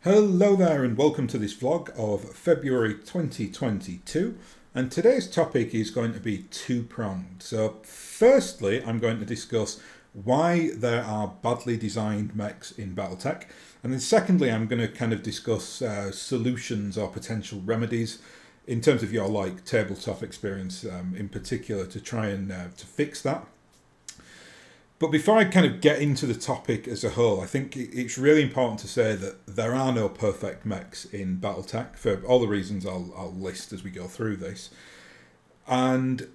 Hello there and welcome to this vlog of February 2022, and today's topic is going to be two-pronged. So firstly I'm going to discuss why there are badly designed mechs in BattleTech, and then secondly I'm going to kind of discuss solutions or potential remedies in terms of your tabletop experience in particular to try and to fix that. But before I kind of get into the topic as a whole, I think it's really important to say that there are no perfect mechs in BattleTech for all the reasons I'll list as we go through this. And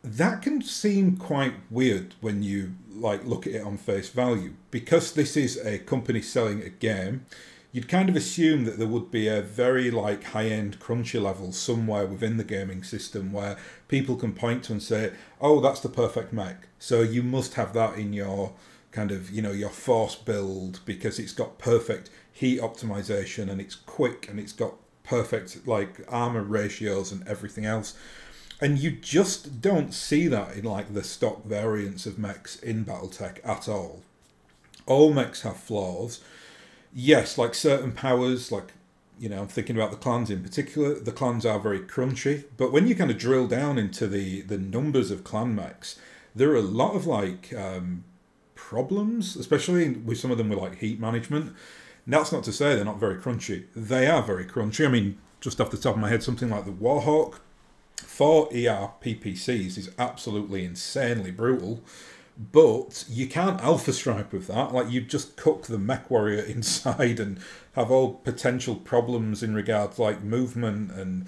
that can seem quite weird when you look at it on face value. Because this is a company selling a game, you'd kind of assume that there would be a very high-end crunchy level somewhere within the gaming system where people can point to and say, oh, that's the perfect mech. So you must have that in your kind of, your force build because it's got perfect heat optimization and it's quick and it's got perfect armor ratios and everything else. And you just don't see that in the stock variants of mechs in BattleTech at all. All mechs have flaws. Yes, certain powers, I'm thinking about the clans in particular, the clans are very crunchy, but when you kind of drill down into the numbers of clan mechs, there are a lot of problems, especially with some of them with heat management. And that's not to say they're not very crunchy. They are very crunchy. I mean, just off the top of my head, something like the Warhawk for ER PPCs is absolutely insanely brutal. But you can't alpha strike with that. You just cook the mech warrior inside and have all potential problems in regards to movement and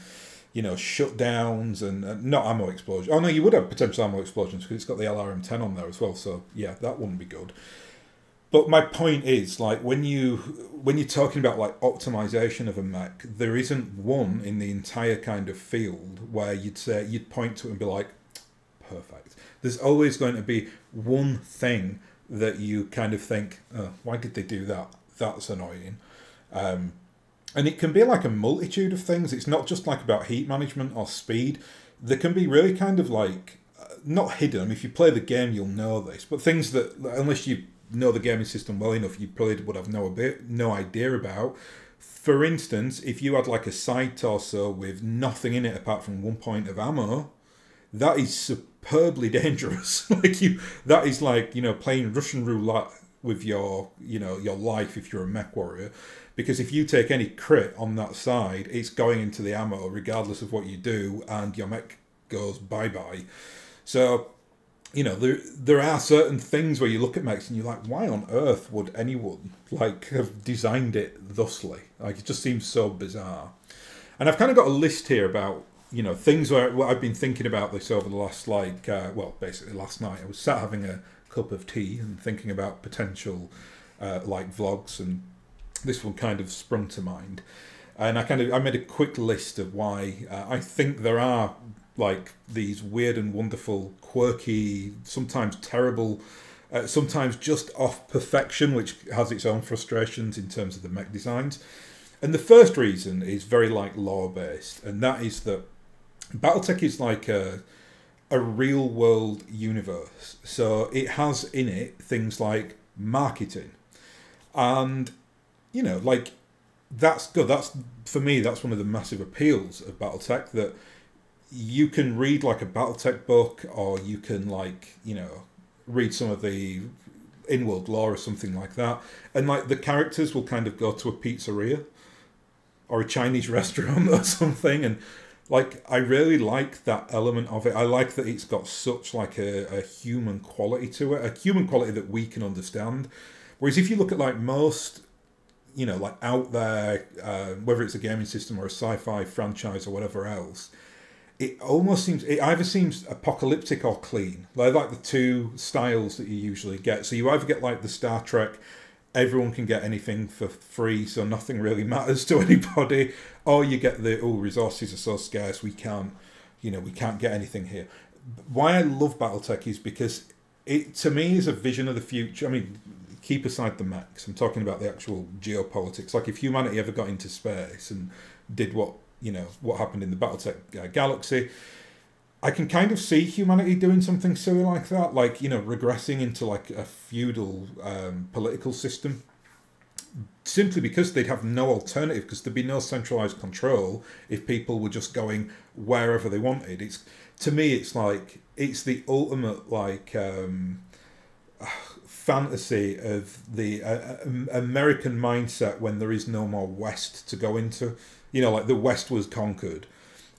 shutdowns and not ammo explosions. Oh no, you would have potential ammo explosions because it's got the LRM-10 on there as well. So yeah, that wouldn't be good. But my point is, when you're talking about optimization of a mech, there isn't one in the entire kind of field where you'd point to it and be like, perfect. There's always going to be one thing that you kind of think, oh, why did they do that? That's annoying. And it can be a multitude of things. It's not just about heat management or speed. There can be really kind of not hidden. I mean, if you play the game, you'll know this. But things that, unless you know the gaming system well enough, you probably would have no idea about. For instance, if you had a side torso with nothing in it apart from 1 point of ammo, that is superbly dangerous. That is playing Russian roulette with your life if you're a mech warrior, because if you take any crit on that side, it's going into the ammo regardless of what you do, and your mech goes bye-bye. So there are certain things where you look at mechs and you're like, why on earth would anyone have designed it thusly? It just seems so bizarre. And I've kind of got a list here about things where I've been thinking about this over the last, basically last night. I was sat having a cup of tea and thinking about potential, vlogs, and this one kind of sprung to mind. And I made a quick list of why I think there are, these weird and wonderful, quirky, sometimes terrible, sometimes just off perfection, which has its own frustrations in terms of the mech designs. And the first reason is very lore-based, and that is that BattleTech is a real-world universe. So it has in it things like marketing. And, that's good. That's, for me, that's one of the massive appeals of BattleTech, that you can read a BattleTech book, or you can read some of the in-world lore or something like that. And the characters will kind of go to a pizzeria or a Chinese restaurant or something, and I really like that element of it. I like that it's got such a human quality to it, a human quality that we can understand. Whereas if you look at most, out there, whether it's a gaming system or a sci-fi franchise or whatever else, it almost seems, it either seems apocalyptic or clean. They're the two styles that you usually get. So you either get the Star Trek, everyone can get anything for free, so nothing really matters to anybody, or you get the, oh, resources are so scarce, we can't get anything here. Why I love BattleTech is because it, to me, is a vision of the future. I mean, keep aside the mechs, I'm talking about the actual geopolitics. If humanity ever got into space and did what happened in the BattleTech galaxy, I can kind of see humanity doing something silly like that, regressing into a feudal political system. simply because they'd have no alternative, because there'd be no centralized control if people were just going wherever they wanted. It's, to me, it's like, it's the ultimate like fantasy of the American mindset when there is no more West to go into. You know, like the West was conquered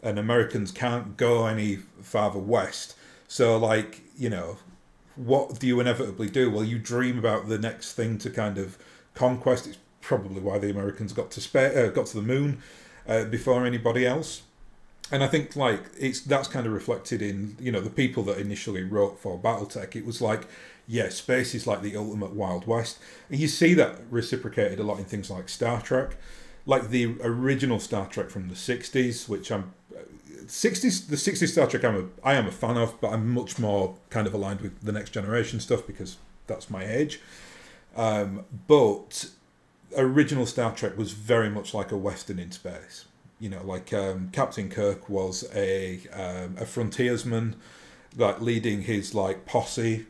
and Americans can't go any farther west. So, like, you know, what do you inevitably do? Well, you dream about the next thing to kind of conquest. It's probably why the Americans got to got to the moon before anybody else. And I think like that's kind of reflected in, you know, the people that initially wrote for BattleTech. It was like, yeah, space is like the ultimate Wild West. And you see that reciprocated a lot in things like Star Trek. Like the original Star Trek from the 60s, which I'm... the 60s Star Trek I am a fan of, but I'm much more kind of aligned with the Next Generation stuff because that's my age. But original Star Trek was very much like a Western in space. You know, like Captain Kirk was a frontiersman, like leading his like posse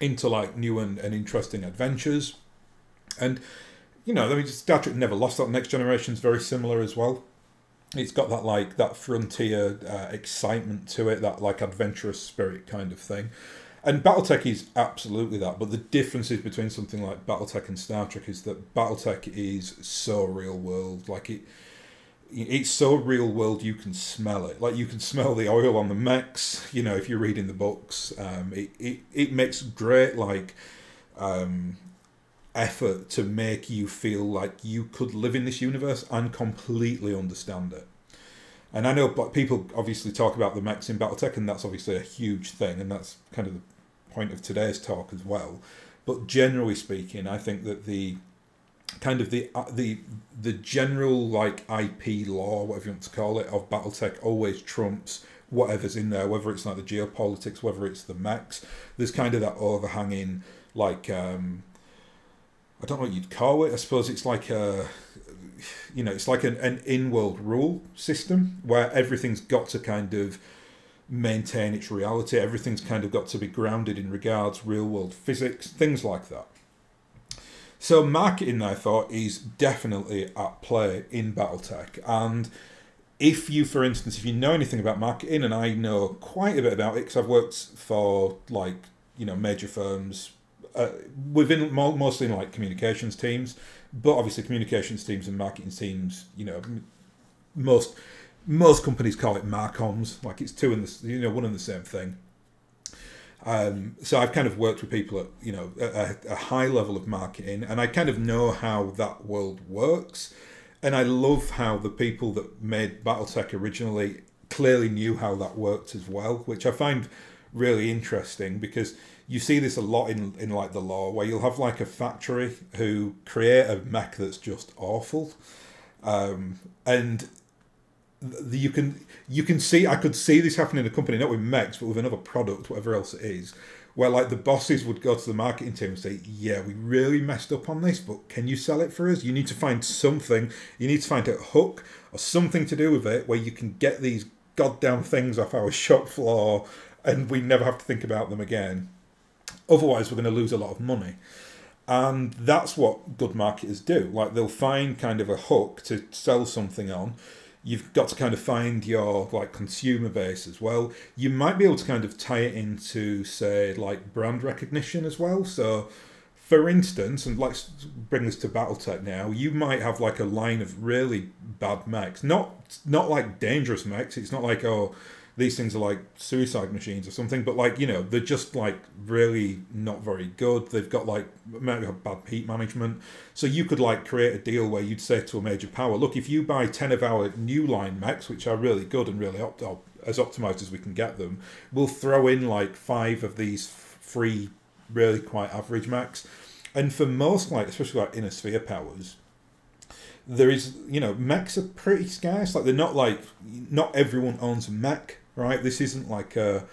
into like new and interesting adventures. And, you know, I mean, Star Trek never lost that. Next Generation's very similar as well. It's got that like that frontier excitement to it, that like adventurous spirit kind of thing. And BattleTech is absolutely that. But the differences between something like BattleTech and Star Trek is that BattleTech is so real world. Like it's so real world you can smell it. Like you can smell the oil on the mechs. You know, if you're reading the books, it makes great like effort to make you feel like you could live in this universe and completely understand it. And I know people obviously talk about the mechs in BattleTech, and that's obviously a huge thing, and that's kind of the point of today's talk as well. But generally speaking, I think that the kind of the general like IP lore, whatever you want to call it, of BattleTech always trumps whatever's in there, whether it's like the geopolitics, whether it's the mechs. There's kind of that overhanging like I don't know what you'd call it. I suppose it's like a, you know, it's like an in-world rule system where everything's got to kind of maintain its reality. Everything's kind of got to be grounded in regards real-world physics, things like that. So marketing, I thought, is definitely at play in BattleTech. And if you, for instance, if you know anything about marketing, and I know quite a bit about it because I've worked for, like, you know, major firms, within mostly in like communications teams, but obviously communications teams and marketing teams, you know, most companies call it marcoms, like it's two in the, you know, one and the same thing. So I've kind of worked with people at, you know, a high level of marketing, and I kind of know how that world works. And I love how the people that made BattleTech originally clearly knew how that worked as well, which I find really interesting because you see this a lot in like the lore, where you'll have like a factory who create a mech that's just awful, and you can see, I could see this happening in a company, not with mechs, but with another product, whatever else it is, where like the bosses would go to the marketing team and say, yeah, we really messed up on this, but can you sell it for us? You need to find something, you need to find a hook or something to do with it where you can get these goddamn things off our shop floor and we never have to think about them again. Otherwise, we're going to lose a lot of money. And that's what good marketers do. Like, they'll find kind of a hook to sell something on. You've got to kind of find your, like, consumer base as well. You might be able to kind of tie it into, say, like, brand recognition as well. So, for instance, and let's bring this to BattleTech now, you might have, like, a line of really bad mechs. Not like dangerous mechs. It's not like, oh, these things are like suicide machines or something, but like, you know, they're just like really not very good. They've got like, might have bad heat management. So you could like create a deal where you'd say to a major power, look, if you buy 10 of our new line mechs, which are really good and really as optimized as we can get them, we'll throw in like 5 of these free, really quite average mechs. And for most, like, especially like inner sphere powers, there is, you know, mechs are pretty scarce. Like, they're not like, not everyone owns a mech. Right, this isn't like a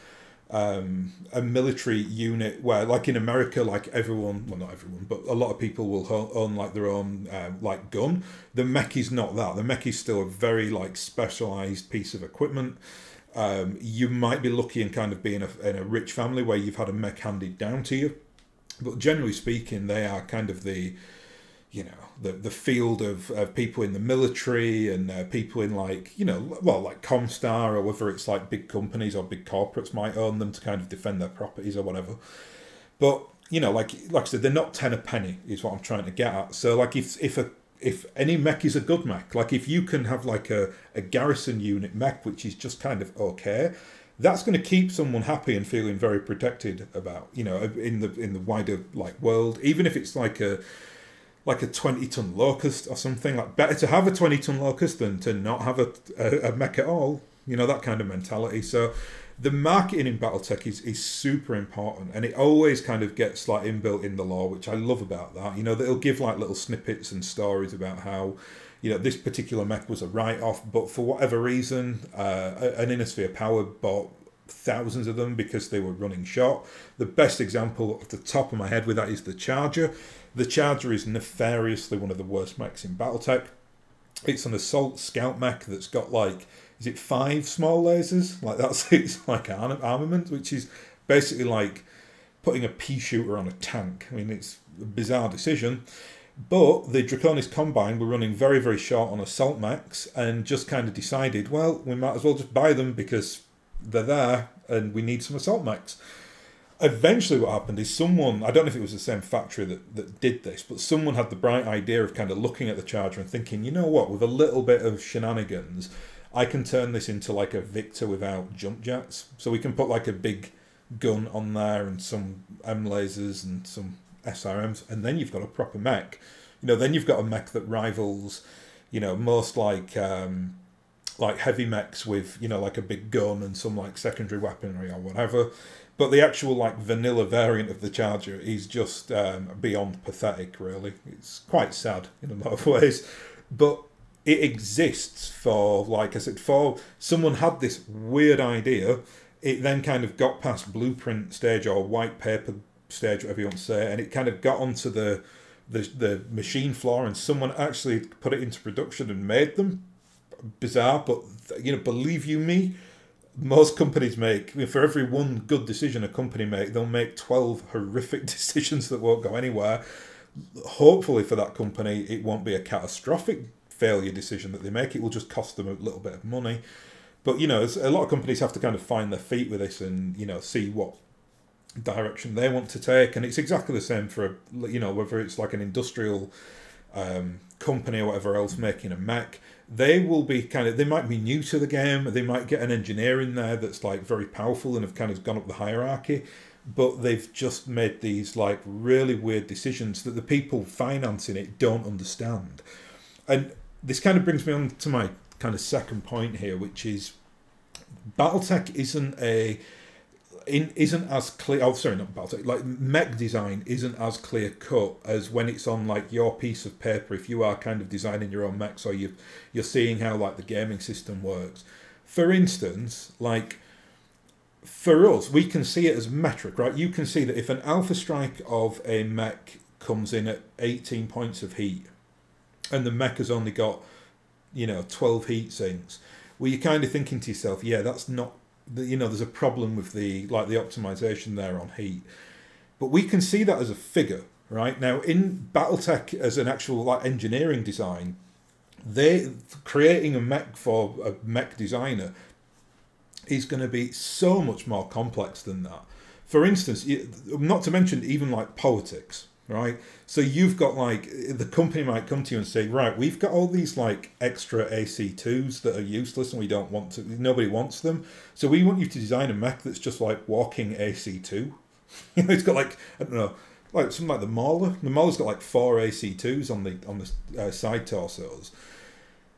military unit where, like in America, like everyone, well, not everyone, but a lot of people will own like their own like gun. The mech is not that. The mech is still a very like specialized piece of equipment. You might be lucky and kind of be in a rich family where you've had a mech handed down to you, but generally speaking, they are kind of the, you know, the field of people in the military and people in like, you know, well, like Comstar, or whether it's like big companies or big corporates might own them to kind of defend their properties or whatever. But, you know, like I said, they're not 10 a penny is what I'm trying to get at. So like if any mech is a good mech, like if you can have like a garrison unit mech which is just kind of okay, that's going to keep someone happy and feeling very protected about, you know, in the wider like world. Even if it's like a 20-ton locust or something, like better to have a 20-ton locust than to not have a mech at all, you know, that kind of mentality. So the marketing in BattleTech is super important, and it always kind of gets like inbuilt in the lore, which I love about that. You know, that it'll give like little snippets and stories about how, you know, this particular mech was a write-off, but for whatever reason, an Innosphere Power bought thousands of them because they were running short. The best example off the top of my head with that is the Charger. The Charger is nefariously one of the worst mechs in BattleTech. It's an assault scout mech that's got like, is it 5 small lasers? Like that's its like armament, which is basically like putting a pea shooter on a tank. I mean, it's a bizarre decision. But the Draconis Combine were running very, very short on assault mechs and just kind of decided, well, we might as well just buy them because they're there and we need some assault mechs. Eventually what happened is someone, I don't know if it was the same factory that did this, but someone had the bright idea of kind of looking at the Charger and thinking, you know what, with a little bit of shenanigans, I can turn this into like a Victor without jump jets. So we can put like a big gun on there and some M lasers and some SRMs, and then you've got a proper mech. You know, then you've got a mech that rivals, you know, most like heavy mechs with, you know, like a big gun and some like secondary weaponry or whatever. But the actual like vanilla variant of the Charger is just beyond pathetic, really. It's quite sad in a lot of ways. But it exists for, like I said, for someone had this weird idea. It then kind of got past blueprint stage or white paper stage, whatever you want to say, and it kind of got onto the machine floor, and someone actually put it into production and made them. Bizarre, but you know, believe you me, most companies make, for every one good decision a company make, they'll make 12 horrific decisions that won't go anywhere. Hopefully for that company, it won't be a catastrophic failure decision that they make. It will just cost them a little bit of money. But, you know, a lot of companies have to kind of find their feet with this and, you know, see what direction they want to take. And it's exactly the same for, you know, whether it's like an industrial company or whatever else making a mech. They will be kind of, they might be new to the game, they might get an engineer in there that's like very powerful and have kind of gone up the hierarchy, but they've just made these like really weird decisions that the people financing it don't understand. And this kind of brings me on to my kind of second point here, which is BattleTech isn't as clear. Oh, sorry, not BattleTech. Like mech design isn't as clear cut as when it's on like your piece of paper. If you are kind of designing your own mechs, or you're seeing how like the gaming system works. For instance, like for us, we can see it as metric, right? You can see that if an alpha strike of a mech comes in at 18 points of heat, and the mech has only got, you know, 12 heat sinks, well, you're kind of thinking to yourself, yeah, that's not. You know, there's a problem with the optimization there on heat, but we can see that as a figure right now in BattleTech as an actual like engineering design. They creating a mech for a mech designer is going to be so much more complex than that. For instance, not to mention even like politics, right? So you've got like the company might come to you and say, right, we've got all these like extra AC2s that are useless and we don't want to, nobody wants them. So we want you to design a mech that's just like walking AC2. You know, it's got like, I don't know, like something like the Mauler. The Mauler's got like 4 AC2s on the side torsos.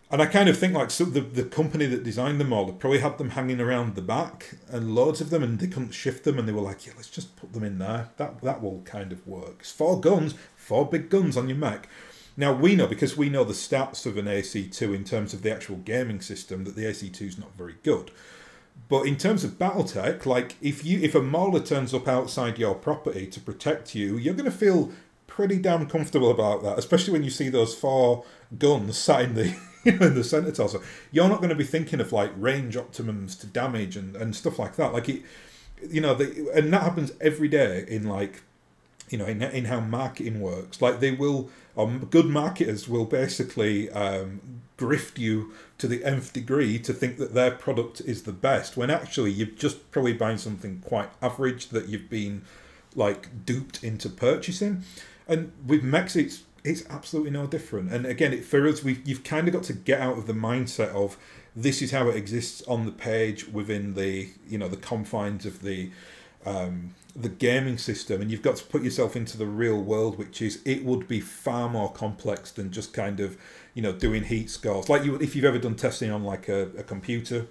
And I kind of think like so the company that designed them all probably had them hanging around the back and loads of them, and they couldn't shift them, and they were like, yeah, let's just put them in there. That will kind of work. It's 4 guns, 4 big guns on your mech. Now we know, because we know the stats of an AC2 in terms of the actual gaming system, that the AC2 is not very good. But in terms of BattleTech, like if a Mauler turns up outside your property to protect you, you're going to feel pretty damn comfortable about that, especially when you see those 4 guns sat in the in the center torso. You're not going to be thinking of like range optimums to damage and stuff like that. Like it, you know, and that happens every day in like you know, in how marketing works. Like they will, good marketers will basically grift you to the nth degree to think that their product is the best, when actually you're just probably buying something quite average that you've been like duped into purchasing. And with mechs, it's absolutely no different. And again, for us, you've kind of got to get out of the mindset of this is how it exists on the page within the, you know, the confines of the gaming system, and you've got to put yourself into the real world, which is, it would be far more complex than just kind of, you know, doing heat scores. Like if you've ever done testing on like a computer,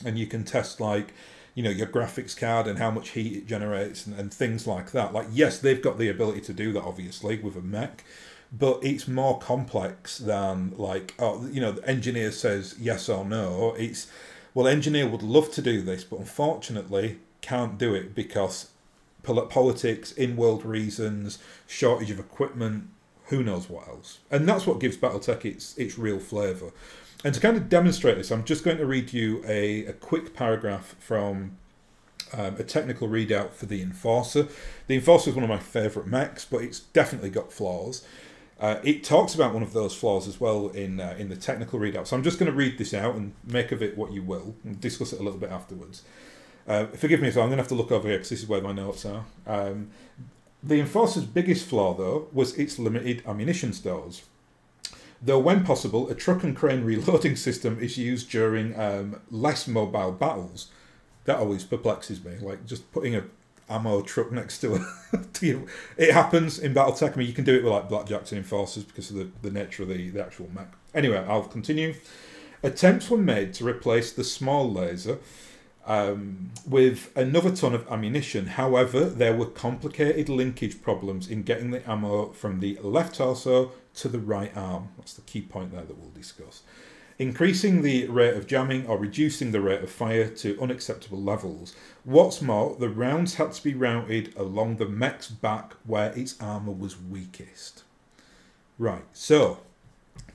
and you can test like, you know, your graphics card and how much heat it generates and things like that. Like, yes, they've got the ability to do that, obviously, with a mech, but it's more complex than like, oh, you know, the engineer says yes or no. It's, well, engineer would love to do this, but unfortunately can't do it because politics, in-world reasons, shortage of equipment, who knows what else. And that's what gives BattleTech its real flavour. And to kind of demonstrate this, I'm just going to read you a quick paragraph from a technical readout for the Enforcer. The Enforcer is one of my favourite mechs, but it's definitely got flaws. It talks about one of those flaws as well in the technical readout. So I'm just going to read this out and make of it what you will, and discuss it a little bit afterwards. Forgive me, so I'm going to have to look over here because this is where my notes are. The Enforcer's biggest flaw, though, was its limited ammunition stores. Though when possible, a truck and crane reloading system is used during less mobile battles. That always perplexes me, like just putting a ammo truck next to you. It happens in BattleTech. I mean, you can do it with like Blackjacks and Enforcers because of the nature of the actual mech. Anyway, I'll continue. Attempts were made to replace the small laser with another ton of ammunition. However, there were complicated linkage problems in getting the ammo from the left torso to the right arm. That's the key point there that we'll discuss. Increasing the rate of jamming or reducing the rate of fire to unacceptable levels. What's more, the rounds had to be routed along the mech's back where its armour was weakest. Right, so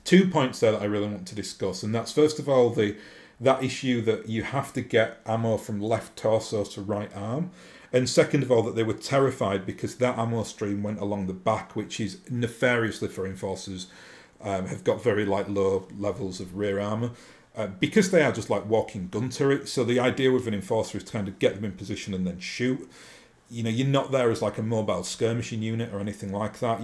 2 points there that I really want to discuss, and that's first of all that issue that you have to get ammo from left torso to right arm, and second of all that they were terrified because that ammo stream went along the back, which is nefariously for Enforcers, have got very like low levels of rear armour, because they are just like walking gun turrets. So the idea with an Enforcer is to kind of get them in position and then shoot. You know, you're not there as like a mobile skirmishing unit or anything like that.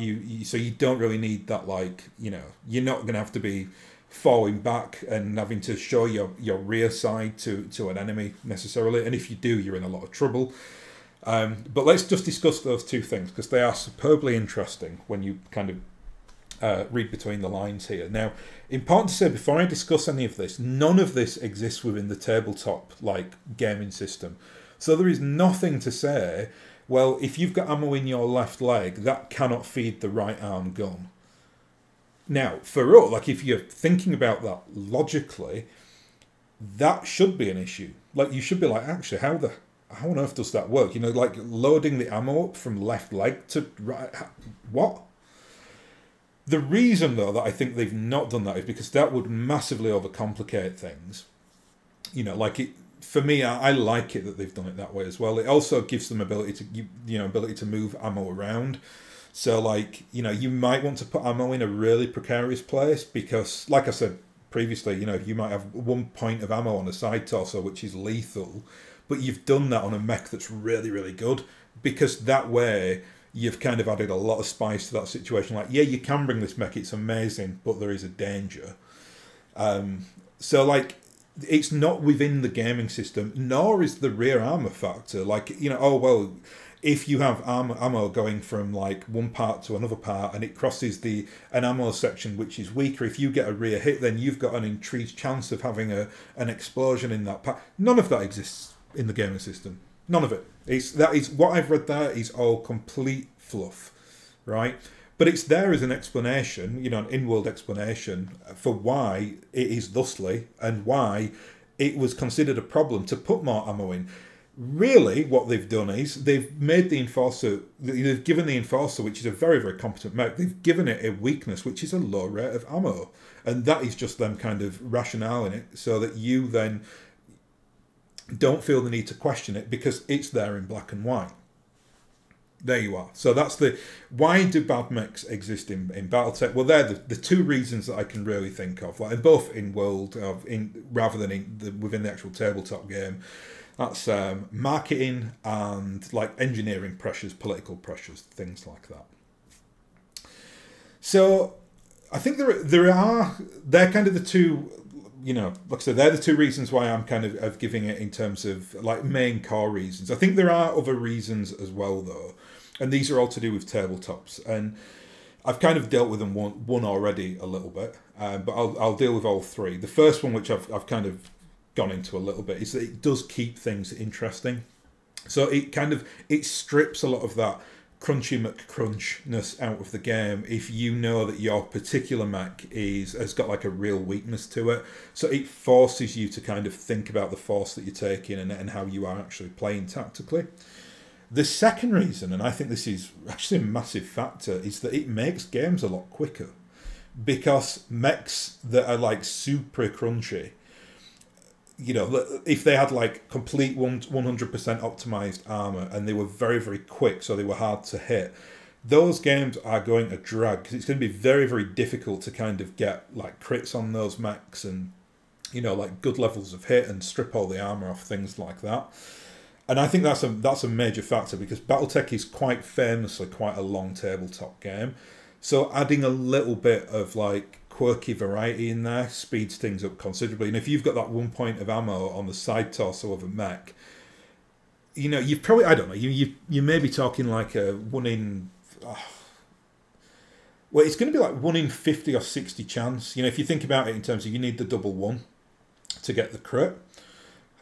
So you don't really need that, like, you know, you're not going to have to be falling back and having to show your rear side to an enemy necessarily. And if you do, you're in a lot of trouble. But let's just discuss those two things because they are superbly interesting when you kind of read between the lines here. Now, important to say before I discuss any of this, none of this exists within the tabletop like gaming system. So there is nothing to say, well, if you've got ammo in your left leg, that cannot feed the right arm gun. Now, for us, like if you're thinking about that logically, that should be an issue. Like you should be like, actually, how on earth does that work? You know, like loading the ammo up from left leg to right, what? The reason, though, that I think they've not done that is because that would massively overcomplicate things. You know, like it, for me, I like it that they've done it that way as well. It also gives them ability to move ammo around. So, like, you know, you might want to put ammo in a really precarious place because, like I said previously, you know, you might have 1 point of ammo on a side torso which is lethal, but you've done that on a mech that's really, really good because that way you've kind of added a lot of spice to that situation. Like, yeah, you can bring this mech, it's amazing, but there is a danger. So, like, it's not within the gaming system, nor is the rear armor factor. Like, you know, oh, well, if you have ammo going from, like, one part to another part and it crosses an ammo section which is weaker, if you get a rear hit, then you've got an increased chance of having an explosion in that part. None of that exists in the gaming system. None of it. That is what I've read there is all complete fluff, right? But it's there as an explanation, you know, an in-world explanation for why it is thusly and why it was considered a problem to put more ammo in. Really, what they've done is they've made the Enforcer, they've given the Enforcer, which is a very, very competent mech, they've given it a weakness, which is a low rate of ammo. And that is just them kind of rationale in it so that you then don't feel the need to question it because it's there in black and white. There you are. So that's the... Why do Badmix exist in BattleTech? Well, they're the two reasons that I can really think of. Like, both in world, rather than within the actual tabletop game. That's marketing and like engineering pressures, political pressures, things like that. So I think they're kind of the two, you know, like I said, they're the two reasons why I'm kind of giving it in terms of like main core reasons. I think there are other reasons as well though, and these are all to do with tabletops, and I've kind of dealt with them one already a little bit, but I'll deal with all three. The first one, which I've kind of gone into a little bit, is that it does keep things interesting. So it strips a lot of that crunchy McCrunchness out of the game if you know that your particular mech has got like a real weakness to it. So it forces you to kind of think about the force that you're taking and how you are actually playing tactically. The second reason, and I think this is actually a massive factor, is that it makes games a lot quicker. Because mechs that are like super crunchy, you know, if they had like complete 100% optimized armor and they were very, very quick, so they were hard to hit, those games are going to drag because it's going to be very, very difficult to kind of get like crits on those mechs and, you know, like good levels of hit and strip all the armor off, things like that. And I think that's a major factor because BattleTech is quite famously quite a long tabletop game. So adding a little bit of like quirky variety in there speeds things up considerably. And if you've got that 1 point of ammo on the side torso of a mech, you know, you've probably, I don't know, you may be talking like a 1 in... well, it's going to be like 1 in 50 or 60 chance. You know, if you think about it in terms of you need the double 1 to get the crit.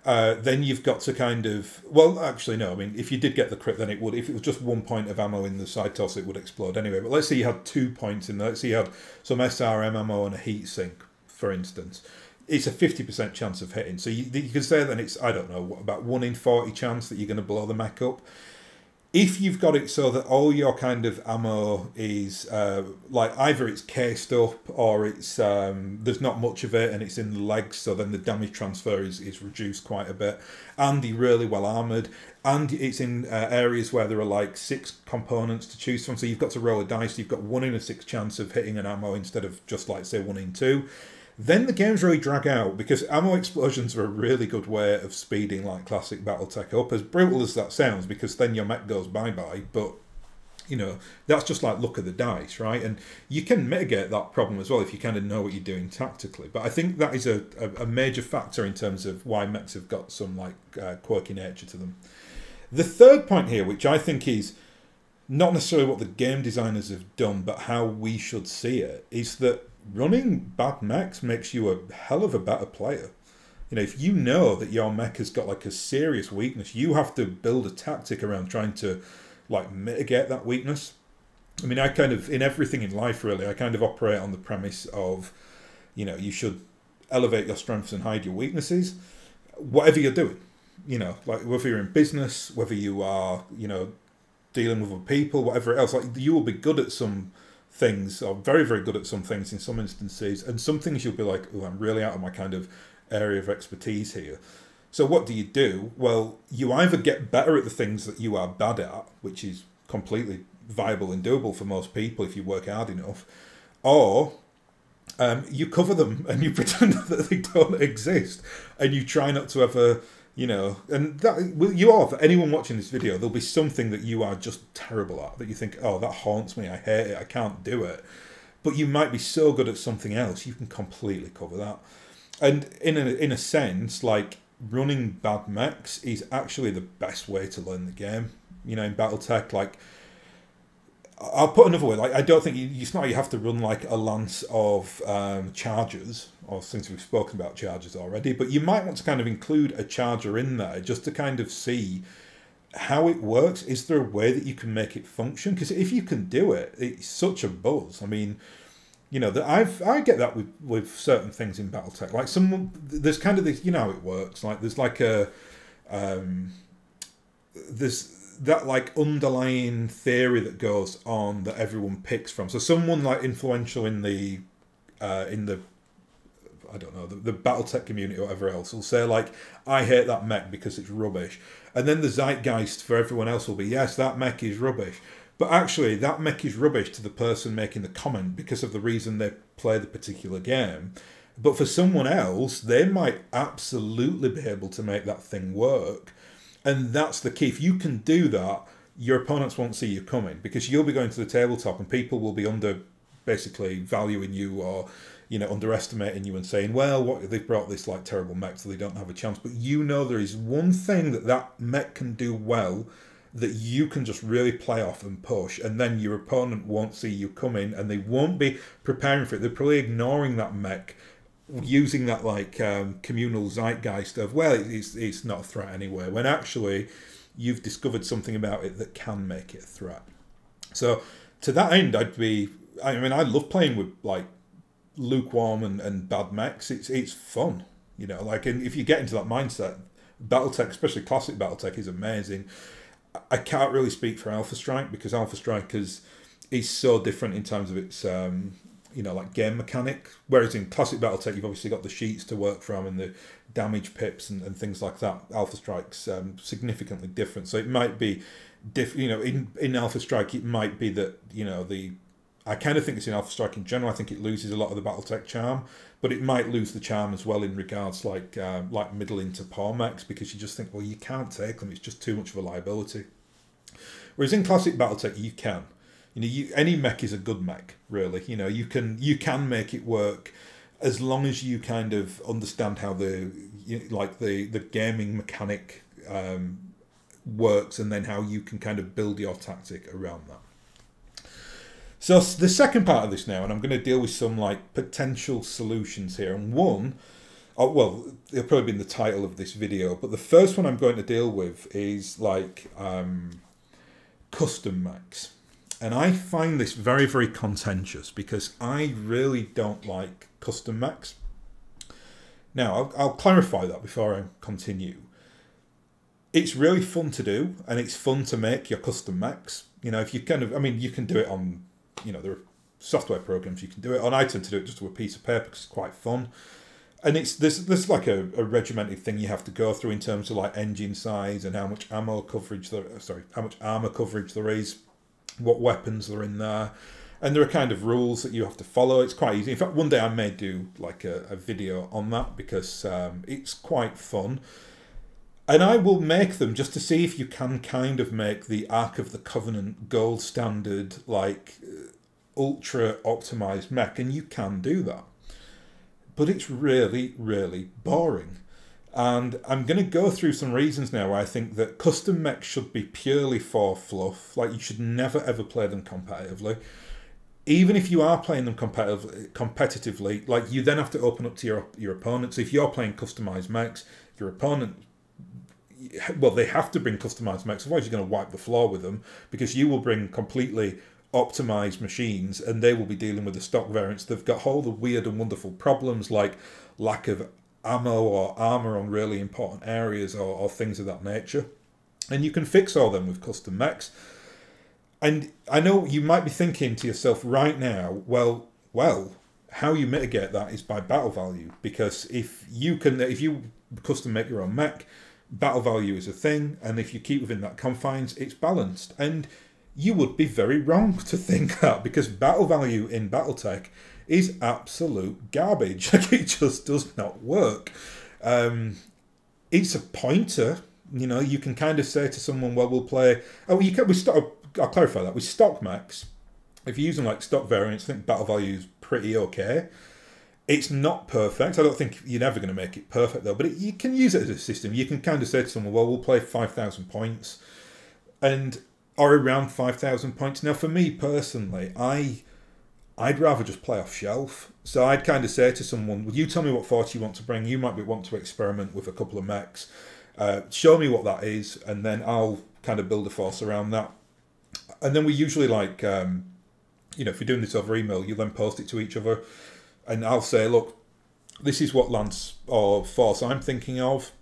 Then you've got to kind of... Well, actually, no. I mean, if you did get the crit, then it would... If it was just 1 point of ammo in the side toss, it would explode anyway. But let's say you had 2 points in there. Let's say you had some SRM ammo and a heat sink, for instance. It's a 50% chance of hitting. So you can say then it's, I don't know, about 1 in 40 chance that you're going to blow the mech up. If you've got it so that all your kind of ammo is like either it's cased up or it's there's not much of it and it's in the legs, so then the damage transfer is reduced quite a bit, and you're really well armoured, and it's in areas where there are like 6 components to choose from, so you've got to roll a dice, you've got 1 in a 6 chance of hitting an ammo instead of just like say 1 in 2. Then the games really drag out because ammo explosions are a really good way of speeding like classic BattleTech up, as brutal as that sounds, because then your mech goes bye-bye, but you know, that's just like luck of the dice, right? And you can mitigate that problem as well if you kind of know what you're doing tactically. But I think that is a major factor in terms of why mechs have got some like quirky nature to them. The third point here, which I think is not necessarily what the game designers have done, but how we should see it, is that running bad mechs makes you a hell of a better player. You know, if you know that your mech has got like a serious weakness, you have to build a tactic around trying to like mitigate that weakness. I mean, I kind of, in everything in life really, I kind of operate on the premise of, you know, you should elevate your strengths and hide your weaknesses, whatever you're doing. You know, like whether you're in business, whether you are, you know, dealing with other people, whatever else, like you will be good at some things, or very, very good at some things in some instances, and some things you'll be like, oh, I'm really out of my kind of area of expertise here. So what do? Well, you either get better at the things that you are bad at, which is completely viable and doable for most people if you work hard enough, or you cover them and you pretend that they don't exist, and you try not to ever, you know, and that you are, for anyone watching this video, there'll be something that you are just terrible at, that you think, oh, that haunts me, I hate it, I can't do it. But you might be so good at something else, you can completely cover that. And in a sense, like, running bad mechs is actually the best way to learn the game. You know, in BattleTech, like, I'll put another way, like, I don't think it's not like you have to run like a lance of chargers, or since we've spoken about chargers already, but you might want to kind of include a charger in there just to kind of see how it works. Is there a way that you can make it function? Because if you can do it, it's such a buzz. I mean, you know, that I get that with certain things in BattleTech. Like there's kind of this, you know how it works. Like there's like there's that like underlying theory that goes on that everyone picks from. So someone like influential in the I don't know, the BattleTech community or whatever else will say like, I hate that mech because it's rubbish. And then the zeitgeist for everyone else will be, yes, that mech is rubbish. But actually, that mech is rubbish to the person making the comment because of the reason they play the particular game. But for someone else, they might absolutely be able to make that thing work. And that's the key. If you can do that, your opponents won't see you coming, because you'll be going to the tabletop and people will be basically valuing you, or underestimating you and saying, well, what, they've brought this like terrible mech so they don't have a chance. But there is one thing that mech can do well that you can just really play off and push, and then your opponent won't see you coming and they won't be preparing for it. They're probably ignoring that mech, using that like communal zeitgeist of, well, it's not a threat anyway, when actually you've discovered something about it that can make it a threat. So to that end, I love playing with like lukewarm and bad mechs. It's fun, and if you get into that mindset, BattleTech, especially classic BattleTech, is amazing. I can't really speak for Alpha Strike, because Alpha Strike is so different in terms of its like game mechanic, whereas in classic BattleTech you've obviously got the sheets to work from and the damage pips and things like that. Alpha Strike's significantly different, so it might be in Alpha Strike it might be that I kind of think it's in Alpha Strike in general. I think it loses a lot of the BattleTech charm, but it might lose the charm as well in regards like middling to poor mechs, because you just think, well, you can't take them, it's just too much of a liability. Whereas in classic BattleTech you can. Any mech is a good mech, really. You can make it work as long as you kind of understand how the gaming mechanic works, and then how you can kind of build your tactic around that. So the second part of this now, and I'm going to deal with some like potential solutions here. And well, it'll probably be in the title of this video, but the first one I'm going to deal with is like custom mechs. And I find this very, very contentious, because I really don't like custom mechs. Now, I'll clarify that before I continue. It's really fun to do, and it's fun to make your custom mechs. If you you can do it on, there are software programs you can do it on. I tend to do it just with a piece of paper because it's quite fun. And there's like a regimented thing you have to go through in terms of like engine size and how much armor coverage there is, what weapons are in there, and there are kind of rules that you have to follow. It's quite easy. In fact, one day I may do like a video on that, because it's quite fun. And I will make them just to see if you can kind of make the Ark of the Covenant gold standard, like ultra optimized mech, and you can do that. But it's really, really boring. And I'm going to go through some reasons now why I think that custom mechs should be purely for fluff. Like, you should never ever play them competitively. Even if you are playing them competitively, like, you then have to open up to your opponent. So if you're playing customized mechs, your opponent, well, they have to bring customized mechs, otherwise you're going to wipe the floor with them, because you will bring completely optimized machines and they will be dealing with the stock variants. They've got all the weird and wonderful problems like lack of ammo or armor on really important areas, or things of that nature. And you can fix all them with custom mechs. And I know you might be thinking to yourself right now, well, how you mitigate that is by battle value, because if you custom make your own mech, battle value is a thing, and if you keep within that confines, it's balanced. And you would be very wrong to think that, because battle value in BattleTech is absolute garbage. Like, it just does not work. It's a pointer. You can kind of say to someone, well, we'll play... I'll clarify that. With stock mechs, if you're using like stock variants, I think battle value is pretty okay. It's not perfect. I don't think you're never going to make it perfect, though. But you can use it as a system. You can kind of say to someone, well, we'll play 5,000 points. Or around 5,000 points. Now, for me personally, I'd rather just play off shelf. So I'd kind of say to someone, well, you tell me what force you want to bring. You might want to experiment with a couple of mechs. Show me what that is, and then I'll kind of build a force around that. And then we usually like, if you're doing this over email, you then post it to each other. And I'll say, look, this is what lance or force I'm thinking of.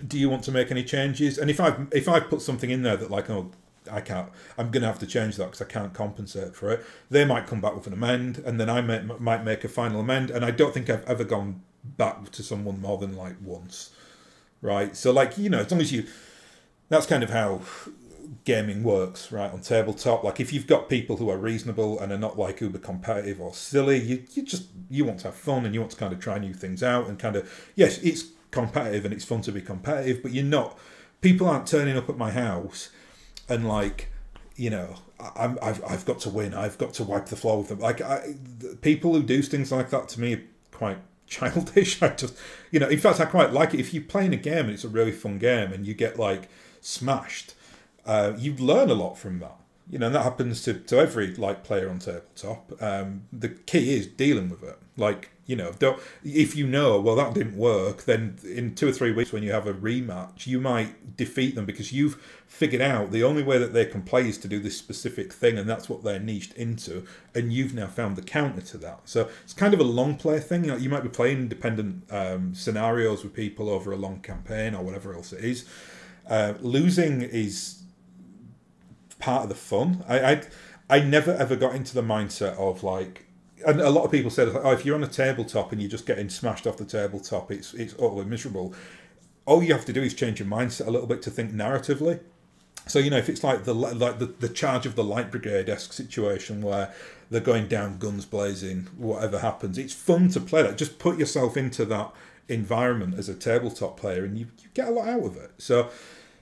Do you want to make any changes? And if I put something in there that like, oh, I can't, I'm going to have to change that because I can't compensate for it, they might come back with an amend, and then I might make a final amend. And I don't think I've ever gone back to someone more than like once, right? So like, you know, as long as you, that's kind of how gaming works, right? On tabletop, like if you've got people who are reasonable and are not like uber competitive or silly, you want to have fun and you want to kind of try new things out and kind of, yes, it's competitive and it's fun to be competitive, but you're not, people aren't turning up at my house and like, you know, I've got to win, I've got to wipe the floor with them. Like people who do things like that to me are quite childish. I just, you know, in fact I quite like it if you're playing a game and it's a really fun game and you get like smashed. You learn a lot from that, you know, and that happens to every like player on tabletop. The key is dealing with it. Like, you know, if you know, well, that didn't work, then in 2 or 3 weeks when you have a rematch, you might defeat them because you've figured out the only way that they can play is to do this specific thing, and that's what they're niched into, and you've now found the counter to that. So it's kind of a long play thing. You know, you might be playing independent scenarios with people over a long campaign or whatever else it is. Losing is part of the fun. I never ever got into the mindset of like, and a lot of people said, oh, if you're on a tabletop and you're just getting smashed off the tabletop, it's utterly miserable. All you have to do is change your mindset a little bit to think narratively. So, you know, if it's like the charge of the light brigade-esque situation where they're going down guns blazing, whatever happens, it's fun to play that. Just put yourself into that environment as a tabletop player and you get a lot out of it. So,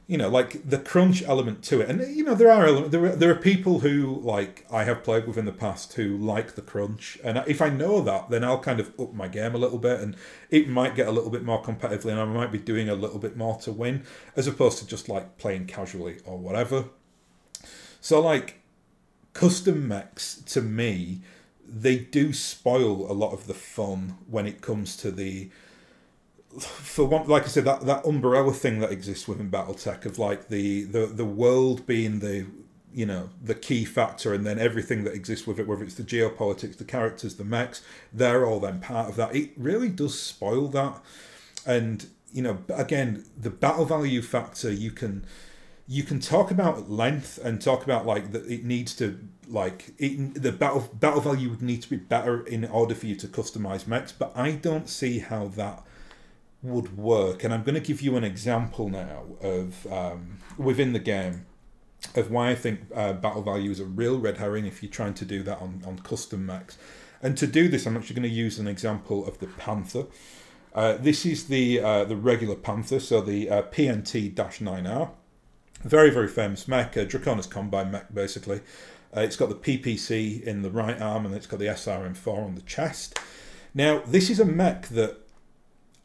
you know, like the crunch element to it, and you know there are people who like I have played with in the past who like the crunch, and if I know that, then I'll kind of up my game a little bit, and it might get a little bit more competitively, and I might be doing a little bit more to win, as opposed to just like playing casually or whatever. So like custom mechs to me, they do spoil a lot of the fun when it comes to the. For one, like I said, that umbrella thing that exists within BattleTech of like the world being the, you know, the key factor, and then everything that exists with it, whether it's the geopolitics, the characters, the mechs, they're all then part of that. It really does spoil that. And, you know, again, the battle value factor, you can talk about length and talk about like that it needs to like the battle value would need to be better in order for you to customize mechs, but I don't see how that would work. And I'm going to give you an example now of within the game of why I think battle value is a real red herring if you're trying to do that on custom mechs. And to do this, I'm actually going to use an example of the Panther. This is the regular Panther, so the PNT-9R. Very, very famous mech, a Draconis Combine mech basically. It's got the PPC in the right arm and it's got the SRM4 on the chest. Now, this is a mech that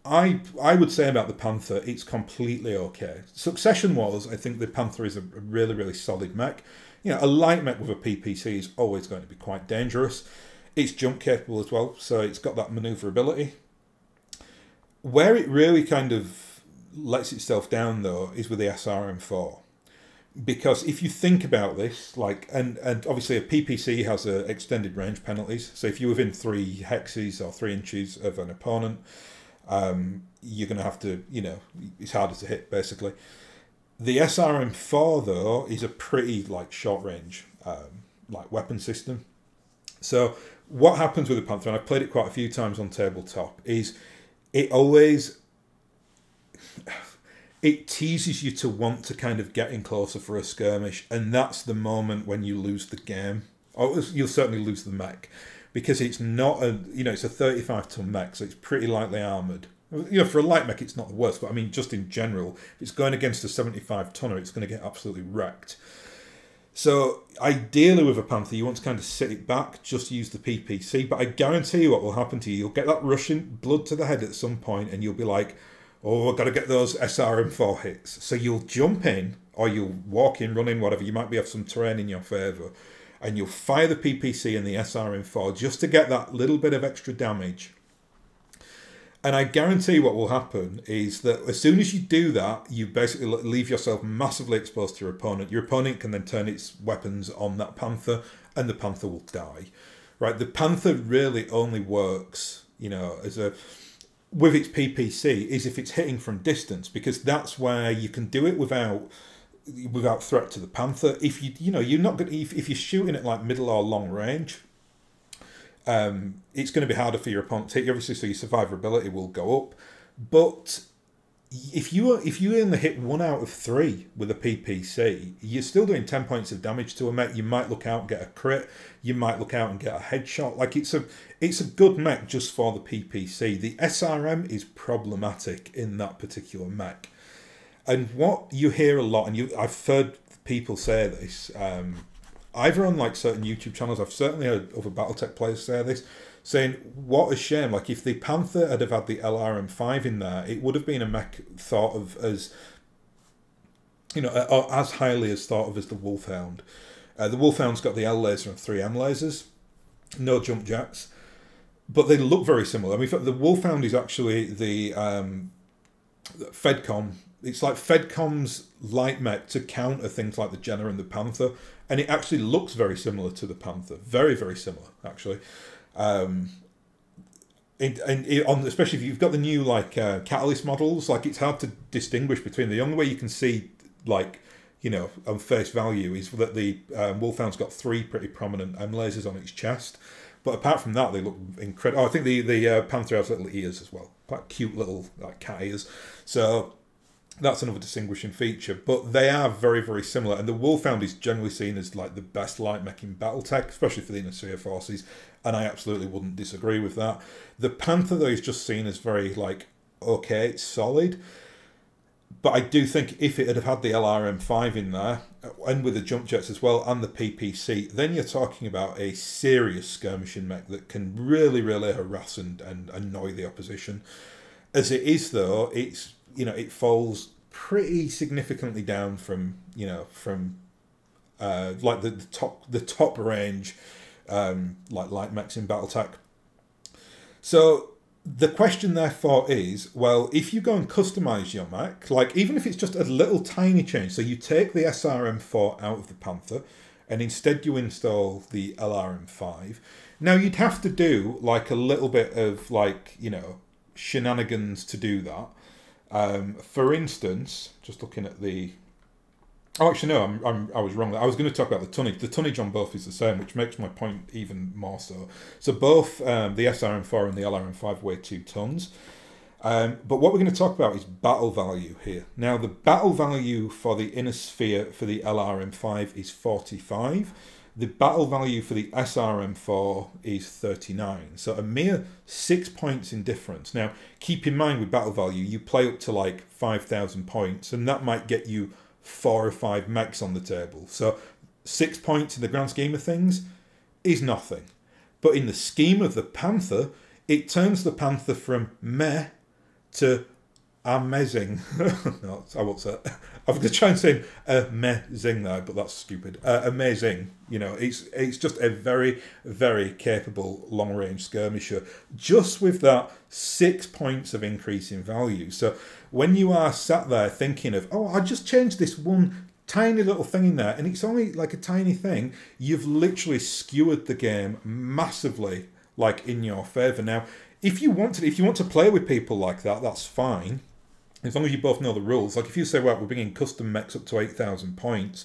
I would say about the Panther, it's completely okay. Succession-wise, I think the Panther is a really, really solid mech. You know, a light mech with a PPC is always going to be quite dangerous. It's jump capable as well, so it's got that manoeuvrability. Where it really kind of lets itself down, though, is with the SRM4. Because if you think about this, like, and obviously a PPC has extended range penalties, so if you're within 3 hexes or 3 inches of an opponent, you're going to have to, you know, it's harder to hit basically. The SRM4 though is a pretty like short range like weapon system. So what happens with the Panther, and I've played it quite a few times on tabletop, is it teases you to want to kind of get in closer for a skirmish, and that's the moment when you lose the game, or you'll certainly lose the mech. Because it's not a, you know, it's a 35-ton mech, so it's pretty lightly armoured. You know, for a light mech, it's not the worst, but I mean, just in general, if it's going against a 75-tonner, it's going to get absolutely wrecked. So, ideally with a Panther, you want to kind of sit it back, just use the PPC, but I guarantee you what will happen to you. You'll get that rushing blood to the head at some point, and you'll be like, oh, I've got to get those SRM4 hits. So you'll jump in, or you'll walk in, run in, whatever. You might have some terrain in your favour, and you'll fire the PPC and the SRM4 just to get that little bit of extra damage. And I guarantee what will happen is that as soon as you do that, you basically leave yourself massively exposed to your opponent. Your opponent can then turn its weapons on that Panther, and the Panther will die. Right? The Panther really only works, you know, as a with its PPC is if it's hitting from distance, because that's where you can do it without threat to the Panther. If you're not going, if you're shooting at like middle or long range, It's going to be harder for your opponent to hit you, obviously, so your survivability will go up. But if you only hit 1 out of 3 with a PPC, you're still doing 10 points of damage to a mech. You might look out and get a crit. You might look out and get a headshot. Like, it's a good mech just for the PPC. The SRM is problematic in that particular mech. And what you hear a lot, and I've heard people say this, either on like certain YouTube channels, I've certainly heard other BattleTech players say this, saying, what a shame, like if the Panther had had the LRM5 in there, it would have been a mech thought of as, you know, or as highly as thought of as the Wolfhound. The Wolfhound's got the L laser and 3M lasers, no jump jets, but they look very similar. I mean, the Wolfhound is actually the Fedcom. It's like Fedcom's light mech to counter things like the Jenna and the Panther, and it actually looks very similar to the Panther. Very, very similar, actually. Especially if you've got the new like Catalyst models, like it's hard to distinguish between. The only way you can see, like, you know, on face value is that the Wolfhound's got 3 pretty prominent M lasers on its chest. But apart from that, they look incredible. Oh, I think the Panther has little ears as well, quite cute little like cat ears. So that's another distinguishing feature. But they are very, very similar. And the Wolfhound is generally seen as like the best light mech in BattleTech, especially for the Industrious forces. And I absolutely wouldn't disagree with that. The Panther, though, is just seen as very, like, okay, it's solid. But I do think if it had the LRM5 in there, and with the jump jets as well, and the PPC, then you're talking about a serious skirmishing mech that can really, really harass and annoy the opposition. As it is, though, it's, you know, it falls pretty significantly down from, you know, from like the top range, like light mechs in BattleTech. So the question therefore is, well, if you go and customize your mech, like even if it's just a little tiny change, so you take the SRM4 out of the Panther and instead you install the LRM5, now you'd have to do like a little bit of like, you know, shenanigans to do that. For instance, just looking at the... Oh, actually, no, I was wrong. I was going to talk about the tonnage. The tonnage on both is the same, which makes my point even more so. So both the SRM4 and the LRM5 weigh 2 tons. But what we're going to talk about is battle value here. Now, the battle value for the inner sphere for the LRM5 is 45. The battle value for the SRM4 is 39. So a mere 6 points in difference. Now, keep in mind with battle value, you play up to like 5,000 points, and that might get you 4 or 5 mechs on the table. So 6 points in the grand scheme of things is nothing. But in the scheme of the Panther, it turns the Panther from meh to amazing. No, I won't say. I'm going to try and say amazing there, but that's stupid. Amazing. You know, it's just a very, very capable long-range skirmisher, just with that 6 points of increase in value. So when you are sat there thinking of, oh, I just changed this one tiny little thing in there, and it's only like a tiny thing, you've literally skewered the game massively, like in your favour. Now, if you want to play with people like that, that's fine. As long as you both know the rules. Like if you say, well, we're bringing custom mechs up to 8,000 points,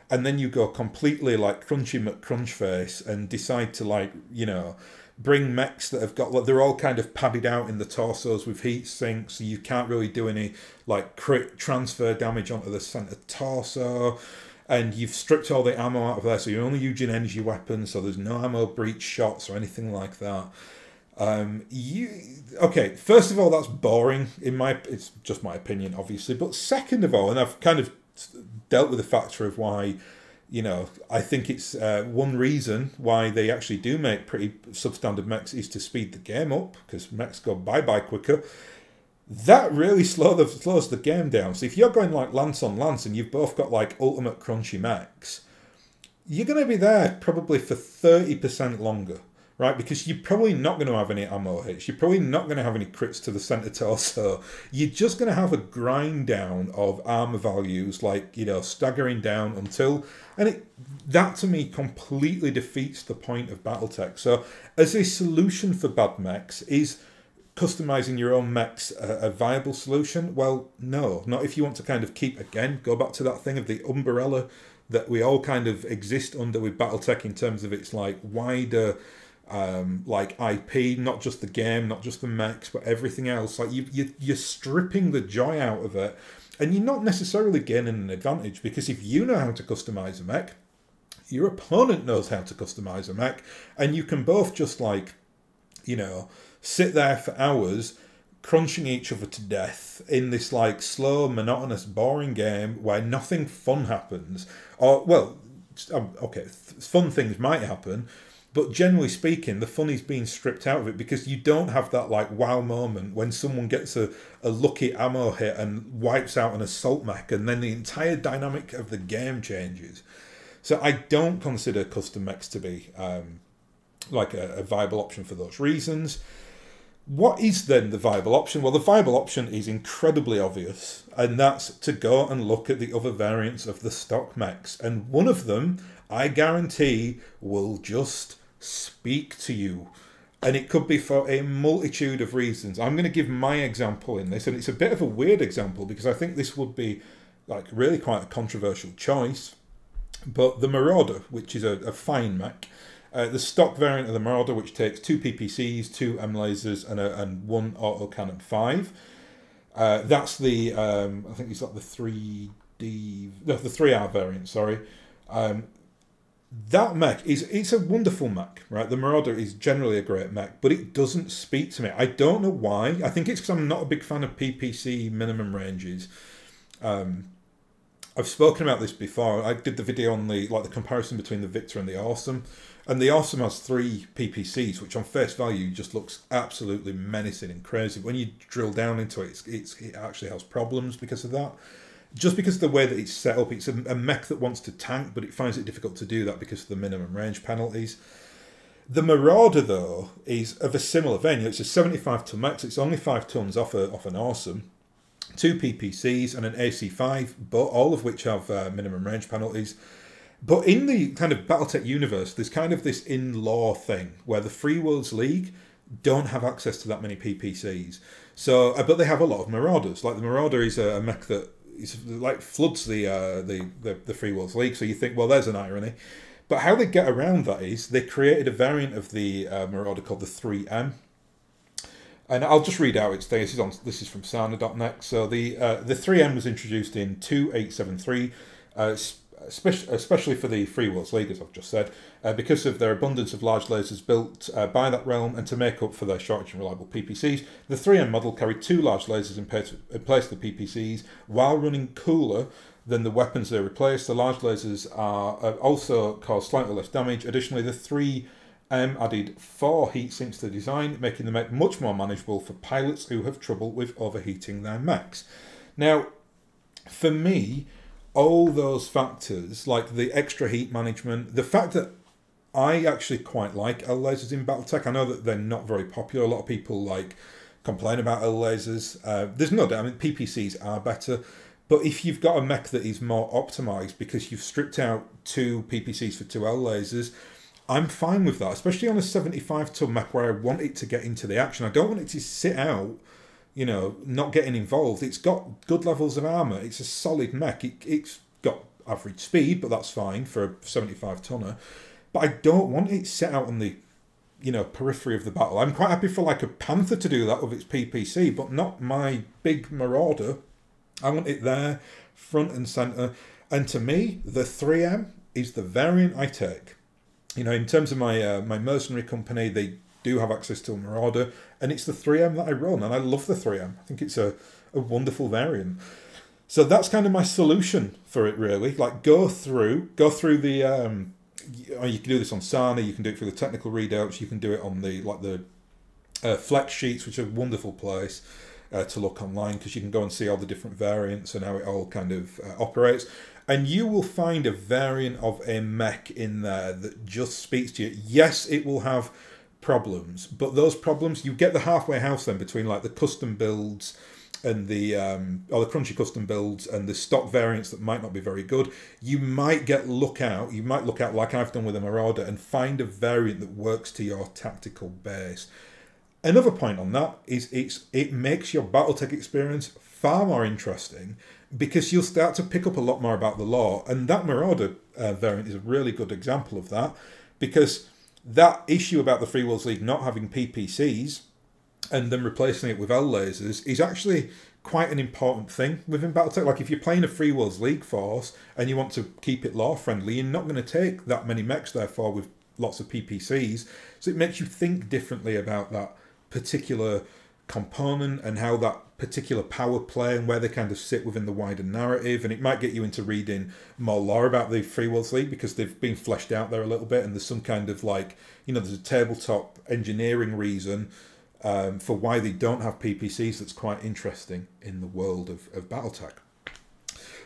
and then you go completely like Crunchy McCrunchface and decide to like, you know, bring mechs that have got, like, they're all kind of padded out in the torsos with heat sinks, so you can't really do any like crit transfer damage onto the centre torso, and you've stripped all the ammo out of there, so you're only using energy weapons, so there's no ammo breach shots or anything like that. Okay, first of all, that's boring it's just my opinion, obviously, but second of all, and I've kind of dealt with the factor of why, you know, I think it's one reason why they actually do make pretty substandard mechs is to speed the game up, because mechs go bye-bye quicker. That really slows the game down. So if you're going like lance on lance and you've both got like ultimate crunchy mechs, you're going to be there probably for 30% longer. Right, because you're probably not going to have any ammo hits. You're probably not going to have any crits to the centre torso. You're just going to have a grind down of armour values, like, you know, staggering down until... And that, to me, completely defeats the point of BattleTech. So, as a solution for Badmix, is customising your own mechs a viable solution? Well, no. Not if you want to kind of keep, again, go back to that thing of the umbrella that we all kind of exist under with BattleTech in terms of its, like, wider... like IP, not just the game, not just the mechs, but everything else. Like you're stripping the joy out of it, and you're not necessarily gaining an advantage, because if you know how to customize a mech, your opponent knows how to customize a mech, and you can both just like, you know, sit there for hours crunching each other to death in this like slow, monotonous, boring game where nothing fun happens. Or, well, okay, fun things might happen, but generally speaking, the fun is being stripped out of it, because you don't have that like wow moment when someone gets a lucky ammo hit and wipes out an assault mech, and then the entire dynamic of the game changes. So I don't consider custom mechs to be like a viable option for those reasons. What is then the viable option? Well, the viable option is incredibly obvious, and that's to go and look at the other variants of the stock mechs. And one of them, I guarantee, will just speak to you. And it could be for a multitude of reasons. I'm going to give my example in this, and it's a bit of a weird example because I think this would be like really quite a controversial choice. But the Marauder, which is a fine mech, the stock variant of the Marauder, which takes 2 PPCs, 2 M lasers, and 1 autocannon 5. That's the I think it's like the 3R variant. Sorry, that mech it's a wonderful mech, right? The Marauder is generally a great mech, but it doesn't speak to me. I don't know why. I think it's because I'm not a big fan of PPC minimum ranges. I've spoken about this before. I did the video on the comparison between the Victor and the Awesome. And the Awesome has 3 PPCs, which on face value just looks absolutely menacing and crazy. When you drill down into it, it actually has problems because of that. Just because of the way that it's set up. It's a mech that wants to tank, but it finds it difficult to do that because of the minimum range penalties. The Marauder, though, is of a similar vein. It's a 75-ton mech, so it's only 5 tons off an Awesome. 2 PPCs and an AC5, but all of which have minimum range penalties. But in the kind of BattleTech universe, there's kind of this in-law thing where the Free Worlds League don't have access to that many PPCs. So, but they have a lot of Marauders. Like the Marauder is a mech that is like floods the Free Worlds League. So you think, well, there's an irony. But how they get around that is they created a variant of the Marauder called the 3M. And I'll just read out its thing. This is from Sana.net. So the 3M was introduced in 2873, especially for the Free Worlds League, as I've just said, because of their abundance of large lasers built by that realm, and to make up for their shortage in reliable PPCs. The 3M model carried 2 large lasers in place of the PPCs, while running cooler than the weapons they replaced. The large lasers also cause slightly less damage. Additionally, the 3M added 4 heat sinks to the design, making the mech much more manageable for pilots who have trouble with overheating their mechs. Now, for me, all those factors, like the extra heat management, the fact that I actually quite like L lasers in BattleTech. I know that they're not very popular. A lot of people complain about L lasers. There's no doubt. I mean, PPCs are better, but if you've got a mech that is more optimized because you've stripped out 2 PPCs for 2 L lasers, I'm fine with that, especially on a 75-ton mech where I want it to get into the action. I don't want it to sit out, you know, not getting involved. It's got good levels of armour. It's a solid mech. It's got average speed, but that's fine for a 75-tonner. But I don't want it set out on the, you know, periphery of the battle. I'm quite happy for like a Panther to do that with its PPC, but not my big Marauder. I want it there, front and centre. And to me, the 3M is the variant I take. You know, in terms of my my mercenary company, they do have access to a Marauder, and it's the 3M that I run, and I love the 3M. I think it's a wonderful variant. So that's kind of my solution for it, really. Like, go through the you can do this on Sana, you can do it through the technical readouts, you can do it on the flex sheets, which are a wonderful place to look online, because you can go and see all the different variants and how it all kind of operates. And you will find a variant of a mech in there that just speaks to you. Yes, it will have problems, but those problems, you get the halfway house then between like the custom builds and the crunchy custom builds and the stock variants that might not be very good. You might look out like I've done with a Marauder and find a variant that works to your tactical base. Another point on that is it makes your BattleTech experience far more interesting, because you'll start to pick up a lot more about the lore, and that Marauder variant is a really good example of that, because that issue about the Free Worlds League not having PPCs and then replacing it with L lasers is actually quite an important thing within BattleTech. Like if you're playing a Free Worlds League force and you want to keep it lore friendly, you're not going to take that many mechs therefore with lots of PPCs. So it makes you think differently about that particular component and how that particular power play and where they kind of sit within the wider narrative. And it might get you into reading more lore about the Free Worlds League because they've been fleshed out there a little bit, and there's some kind of like, you know, there's a tabletop engineering reason for why they don't have PPCs that's quite interesting in the world of BattleTech.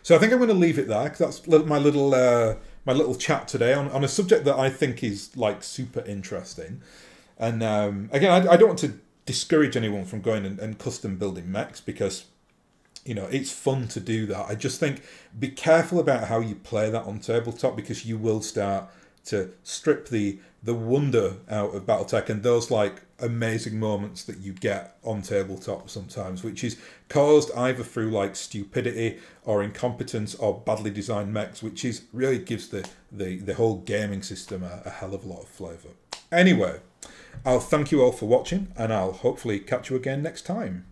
So I think I'm going to leave it there, because that's my little chat today on a subject that I think is like super interesting. And again, I don't want to discourage anyone from going and custom building mechs, because, you know, it's fun to do that. I just think be careful about how you play that on tabletop, because you will start to strip the wonder out of BattleTech and those like amazing moments that you get on tabletop sometimes, which is caused either through like stupidity or incompetence or badly designed mechs, which is really gives the whole gaming system a hell of a lot of flavour. Anyway, I'll thank you all for watching, and I'll hopefully catch you again next time.